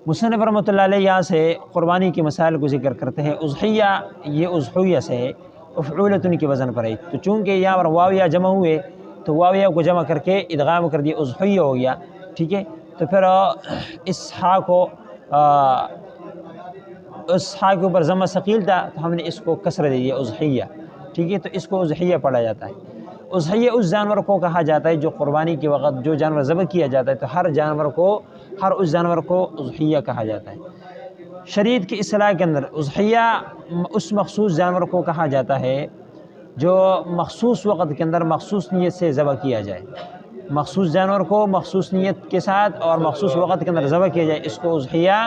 مصنف رحمۃ اللہ علیہ یہاں سے قربانی کے مسائل کو ذکر کرتے ہیں۔ اضحیہ، یہ اضحیہ سے ہے، افعولتن کے وزن پر ہے، تو چونکہ یہاں پر واویہ جمع ہوئے تو واویہ کو جمع کر کے ادغام کر دیا، اضحیہ ہو گیا، ٹھیک ہے۔ تو پھر اس ہا کو اس ہا کے اوپر ضمہ ثقیل تھا تو ہم نے اس کو کسر دے دیا، اضحیہ، ٹھیک ہے۔ تو اس کو اضحیہ پڑھا جاتا ہے۔ اضحیہ اس جانور کو کہا جاتا ہے جو قربانی کے وقت جو جانور ذبح کیا جاتا ہے، تو ہر اس جانور کو اضحیہ کہا جاتا ہے۔ شریعت کی اصطلاح کے اندر اضحیہ اس مخصوص جانور کو کہا جاتا ہے جو مخصوص وقت کے اندر مخصوص نیت سے ذبح کیا جائے، مخصوص جانور کو مخصوص نیت کے ساتھ اور مخصوص وقت کے اندر ذبح کیا جائے، اس کو اضحیہ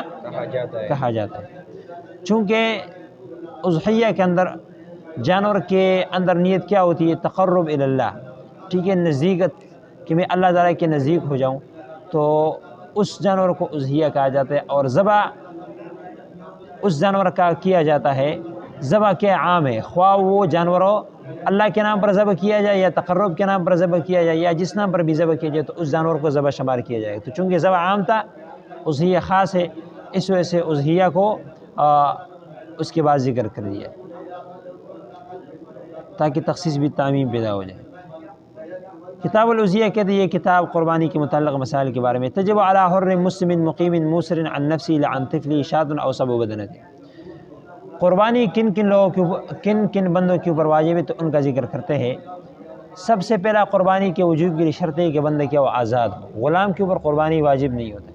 کہا جاتا ہے۔ چونکہ اضحیہ کے اندر جانور کے اندر نیت کیا ہوتی ہے؟ تقرب الی اللہ، ٹھیک ہے، نزدیکت، کہ میں اللہ تعالیٰ کے نزدیک ہو جاؤں، تو اس جانور کو اضحیہ کہا جاتا ہے۔ اور ذبح اس جانور کا کیا جاتا ہے، ذبح کیا عام ہے، خواہ وہ جانور ہو اللہ کے نام پر ذبح کیا جائے یا تقرب کے نام پر ذبح کیا جائے یا جس نام پر بھی ذبح کیا جائے، تو اس جانور کو ذبح شمار کیا جائے۔ تو چونکہ ذبح عام تھا، اضحیہ خاص ہے، اس وجہ سے اضحیہ کو اس کے بعد ذکر کر دیا تاکہ تخصیص بھی تعمیم پیدا ہو جائے۔ کتاب الاضحیہ کہتے ہیں یہ کتاب قربانی کے متعلق مسائل کے بارے میں۔ تجب علی حر مسلم مقیم موسر عن نفسی عن طفلی شاۃ او سبع بدنۃ، قربانی کن کن بندوں کے اوپر واجب ہے، تو ان کا ذکر کرتے ہیں۔ سب سے پہلا قربانی کے وجوب کے لیے شرط ہے کہ بندہ کیا وہ آزاد ہو، غلام کے اوپر قربانی واجب نہیں ہوتا۔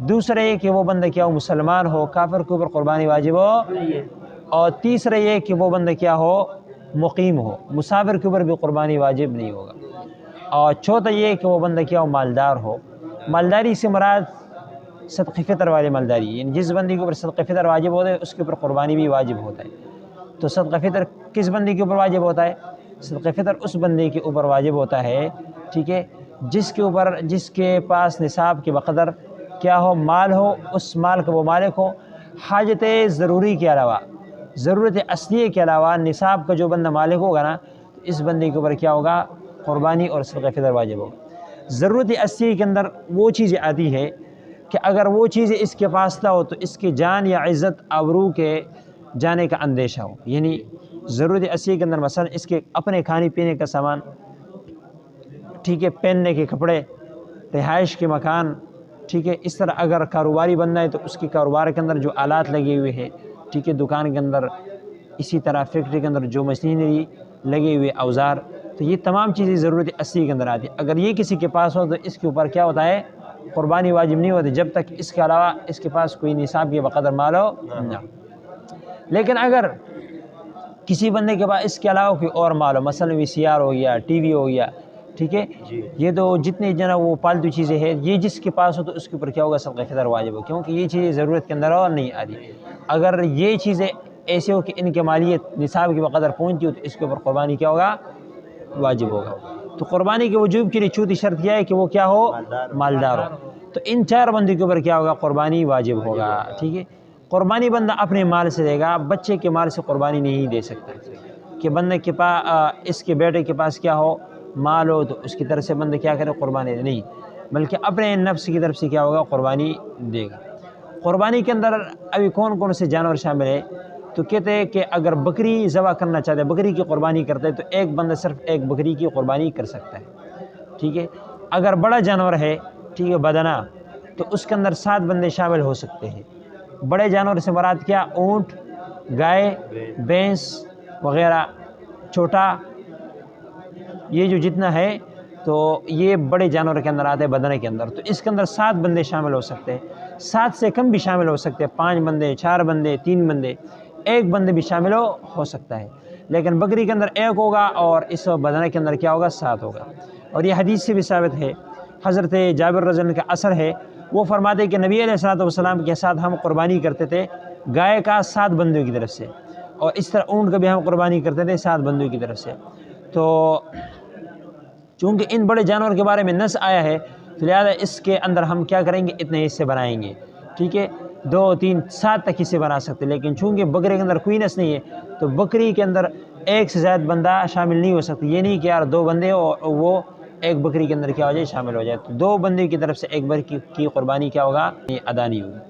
دوسرا یہ کہ وہ بندہ کیا ہو مسلمان ہو، کافر کے اوپر قربانی واجب ہو، اور تیسرا یہ کہ وہ بندہ کیا ہو مقیم ہو، مسافر کے اوپر بھی قربانی واجب نہیں ہوگا۔ اور چوتھا یہ کہ وہ بندہ کیا ہو مالدار ہو۔ مالداری سے مراد صدقہ فطر والی مالداری، یعنی جس بندے کے اوپر صدقہ فطر واجب ہوتا ہے اس کے اوپر قربانی بھی واجب ہوتا ہے۔ تو صدقہ فطر کس بندے کے اوپر واجب ہوتا ہے؟ صدقہ فطر اس بندے کے اوپر واجب ہوتا ہے، ٹھیک ہے، جس کے پاس نصاب کے بقدر کیا ہو مال ہو، اس مال کا وہ مالک ہو، حاجت ضروری کے علاوہ، ضرورت اصلیہ کے علاوہ نصاب کا جو بندہ مالک ہوگا نا، تو اس بندے کے اوپر کیا ہوگا قربانی اور صدقہ فطر واجب ہوگا۔ ضرورت اصلیہ کے اندر وہ چیزیں آتی ہے کہ اگر وہ چیزیں اس کے پاس نہ ہو تو اس کی جان یا عزت آبرو کے جانے کا اندیشہ ہو، یعنی ضرورت اصلیہ کے اندر مثلا اس کے اپنے کھانے پینے کا سامان، ٹھیک ہے، پہننے کے کپڑے، رہائش کے مکان، ٹھیک ہے، اس طرح اگر کاروباری بننا ہے تو اس کے کاروبار کے اندر جو آلات لگے ہوئے ہیں، ٹھیک ہے، دکان کے اندر، اسی طرح فیکٹری کے اندر جو مشینری لگے ہوئے اوزار، تو یہ تمام چیزیں ضرورت اصلی کے اندر آتی ہیں۔ اگر یہ کسی کے پاس ہو تو اس کے اوپر کیا ہوتا ہے قربانی واجب نہیں ہوتی جب تک اس کے علاوہ اس کے پاس کوئی نصاب کے بقدر مال ہو نہ۔ لیکن اگر کسی بندے کے پاس اس کے علاوہ کوئی اور مال ہو، مثلا VCR ہو گیا، ٹی وی ہو گیا، ٹھیک ہے، یہ تو جتنے وہ پالتو چیزیں ہیں، یہ جس کے پاس ہو تو اس کے اوپر کیا ہوگا صدقہ فطر واجب ہو، کیونکہ یہ چیزیں ضرورت کے اندر اور نہیں آتی۔ اگر یہ چیزیں ایسے ہو کہ ان کے مالیت نصاب کے بقدر پہنچی ہو تو اس کے اوپر قربانی کیا ہوگا واجب ہوگا۔ تو قربانی کے وجوب کے لیے چوتھی شرط کیا ہے کہ وہ کیا ہو مالدار ہو۔ تو ان چار بندے کے اوپر کیا ہوگا قربانی واجب ہوگا، ٹھیک ہے۔ قربانی بندہ اپنے مال سے دے گا، بچے کے مال سے قربانی نہیں دے سکتا، کہ بندے کے پاس اس کے بیٹے کے پاس کیا ہو مال ہو تو اس کی طرف سے بندہ کیا کرے قربانی دے، نہیں، بلکہ اپنے نفس کی طرف سے کیا ہوگا قربانی دے گا۔ قربانی کے اندر ابھی کون کون سے جانور شامل ہے؟ تو کہتے ہیں کہ اگر بکری ذبح کرنا چاہتے ہیں، بکری کی قربانی کرتے ہیں، تو ایک بندہ صرف ایک بکری کی قربانی کر سکتا ہے، ٹھیک ہے۔ اگر بڑا جانور ہے، ٹھیک ہے، بدنہ، تو اس کے اندر 7 بندے شامل ہو سکتے ہیں۔ بڑے جانور سے مراد کیا؟ اونٹ، گائے، بھینس وغیرہ، چھوٹا، یہ جو جتنا ہے تو یہ بڑے جانور کے اندر آتے ہیں بدنہ کے اندر، تو اس کے اندر 7 بندے شامل ہو سکتے ہیں، 7 سے کم بھی شامل ہو سکتے ہیں، 5 بندے، 4 بندے، 3 بندے، 1 بندے بھی شامل ہو سکتا ہے۔ لیکن بکری کے اندر 1 ہوگا اور اس بدنہ کے اندر کیا ہوگا 7 ہوگا۔ اور یہ حدیث سے بھی ثابت ہے، حضرت جابر رضی اللہ عنہ کا اثر ہے، وہ فرماتے ہیں کہ نبی علیہ الصلوۃ والسلام کے ساتھ ہم قربانی کرتے تھے گائے کا 7 بندوں کی طرف سے، اور اس طرح اونٹ کا بھی ہم قربانی کرتے تھے 7 بندوں کی طرف سے۔ تو چونکہ ان بڑے جانور کے بارے میں نص آیا ہے تو لہٰذا اس کے اندر ہم کیا کریں گے اتنے حصے بنائیں گے، ٹھیک ہے، 2 3 7 تک حصے بنا سکتے، لیکن چونکہ بکرے کے اندر کوئی نص نہیں ہے تو بکری کے اندر 1 سے زائد بندہ شامل نہیں ہو سکتی۔ یہ نہیں کہ یار 2 بندے اور وہ ایک بکری کے اندر کیا ہو جائے شامل ہو جائے، تو دو بندے کی طرف سے ایک بکری کی قربانی کیا ہوگا، یہ ادا نہیں ہوگی۔